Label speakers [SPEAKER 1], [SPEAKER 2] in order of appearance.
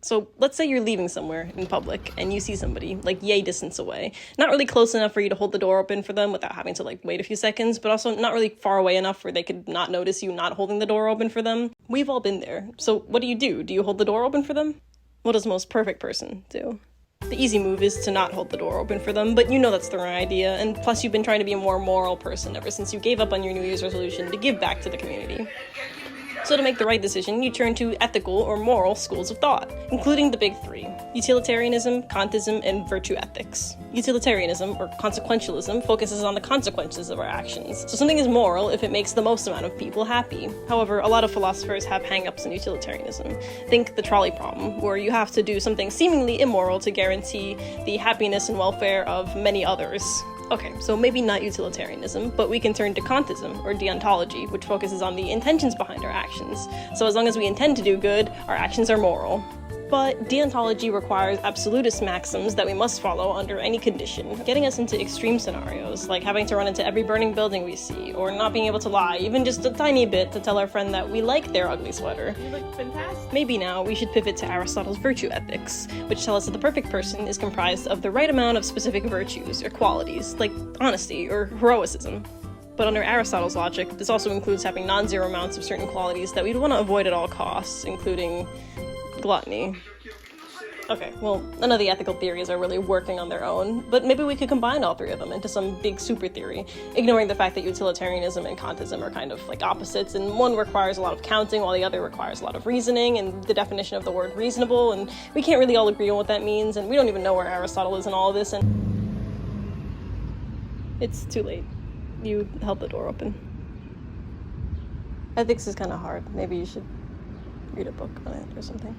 [SPEAKER 1] So let's say you're leaving somewhere in public and you see somebody like yay distance away, not really close enough for you to hold the door open for them without having to like wait a few seconds, but also not really far away enough where they could not notice you not holding the door open for them. We've all been there. So what do? Do you hold the door open for them? What does the most perfect person do? The easy move is to not hold the door open for them, but you know that's the wrong idea, and plus you've been trying to be a more moral person ever since you gave up on your New Year's resolution to give back to the community. So to make the right decision, you turn to ethical or moral schools of thought, including the big three: utilitarianism, Kantism, and virtue ethics. Utilitarianism, or consequentialism, focuses on the consequences of our actions. So something is moral if it makes the most amount of people happy. However, a lot of philosophers have hang-ups in utilitarianism. Think the trolley problem, where you have to do something seemingly immoral to guarantee the happiness and welfare of many others. Okay, so maybe not utilitarianism, but we can turn to Kantism, or deontology, which focuses on the intentions behind our actions. So as long as we intend to do good, our actions are moral. But deontology requires absolutist maxims that we must follow under any condition, getting us into extreme scenarios, like having to run into every burning building we see, or not being able to lie, even just a tiny bit, to tell our friend that we like their ugly sweater.
[SPEAKER 2] You look fantastic.
[SPEAKER 1] Maybe now we should pivot to Aristotle's virtue ethics, which tell us that the perfect person is comprised of the right amount of specific virtues or qualities, like honesty or heroicism. But under Aristotle's logic, this also includes having non-zero amounts of certain qualities that we'd want to avoid at all costs, including gluttony. Okay, well, none of the ethical theories are really working on their own, but maybe we could combine all three of them into some big super theory, ignoring the fact that utilitarianism and Kantism are kind of like opposites, and one requires a lot of counting while the other requires a lot of reasoning, and the definition of the word reasonable, and we can't really all agree on what that means, and we don't even know where Aristotle is in all of this, and it's too late. You held the door open. Ethics is kind of hard. Maybe you should read a book on it or something.